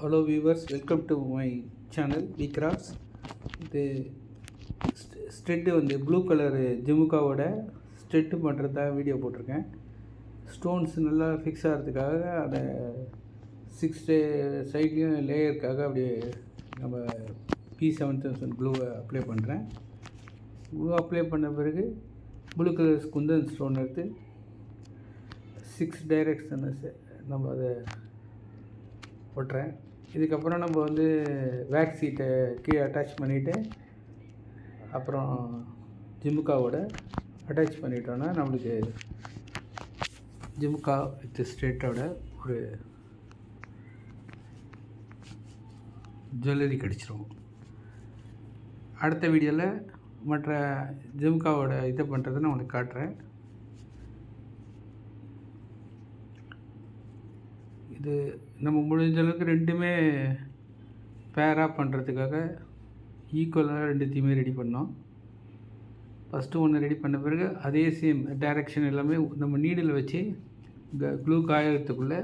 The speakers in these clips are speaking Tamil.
Hello viewers, welcome to my channel Vicraft. இது ஸ்ட்ரெட்டு வந்து ப்ளூ கலரு ஜிமுக்காவோட ஸ்ட்ரெட்டு பண்ணுறதா வீடியோ போட்டிருக்கேன். ஸ்டோன்ஸ் நல்லா ஃபிக்ஸ் ஆகிறதுக்காக அதை 6 சைட்லேயும் லேயருக்காக அப்படியே நம்ம P7000 க்ளூவை அப்ளை பண்ணுறேன். க்ளூ அப்ளை பண்ண பிறகு ப்ளூ கலர் குந்தன் ஸ்டோன் எடுத்து 6 டைரக்ஷன் நம்ம அதை ஒட்டுறேன். இதுக்கப்புறம் நம்ம வந்து வேக்ஸ் சீட்டை கீழே அட்டாச் பண்ணிவிட்டு அப்புறம் ஜிமுக்காவோட அட்டாச் பண்ணிட்டோன்னா நம்மளுக்கு ஜிமுக்கா வித் ஸ்ட்ரெட்டோட ஒரு ஜுவல்லரி கிடச்சிரும். அடுத்த வீடியோவில் மற்ற ஜிமுக்காவோட இதை பண்ணுறதை நான் உங்களுக்கு காட்டுறேன். இது நம்ம முடிஞ்ச அளவுக்கு ரெண்டுமே பேராக பண்ணுறதுக்காக ஈக்குவலாக ரெண்டுத்தையுமே ரெடி பண்ணோம். ஃபஸ்ட்டு ஒன்று ரெடி பண்ண பிறகு அதே சேம் டைரெக்ஷன் எல்லாமே நம்ம நீடில் வச்சு இந்த க்ளூ காயறதுக்குள்ளே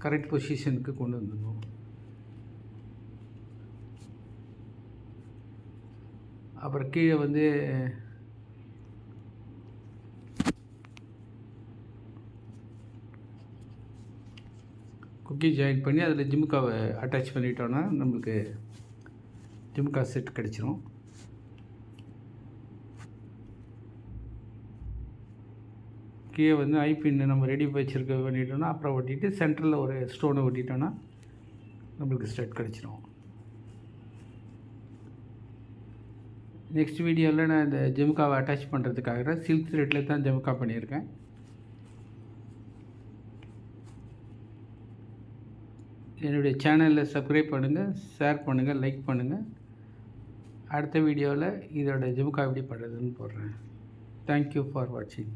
கரெக்ட் பொசிஷனுக்கு கொண்டு வந்துடணும். அப்புறம் கீழே வந்து குக்கி ஜாயின் பண்ணி அதில் ஜிமுக்காவை அட்டாச் பண்ணிட்டோன்னா நம்மளுக்கு ஜிமுக்கா செட் கிடச்சிரும். கீழே வந்து ஐபின்னு நம்ம ரெடி வச்சுருக்க பண்ணிட்டோன்னா அப்புறம் ஒட்டிட்டு சென்டரில் ஒரு ஸ்டோனை ஒட்டிட்டோன்னா நம்மளுக்கு செட் கிடச்சிரும். நெக்ஸ்ட் வீடியோவில் நான் இந்த ஜிமுக்காவை அட்டாச் பண்ணுறதுக்காக சில்க் த்ரெட்டில் தான் ஜிமுக்கா பண்ணியிருக்கேன். என்னுடைய சேனலில் சப்ஸ்கிரைப் பண்ணுங்கள், ஷேர் பண்ணுங்கள், லைக் பண்ணுங்கள். அடுத்த வீடியோவில் இதோட ஜிமுக்கா எப்படி பண்ணுறதுன்னு போடுறேன். தேங்க்யூ ஃபார் வாட்சிங்.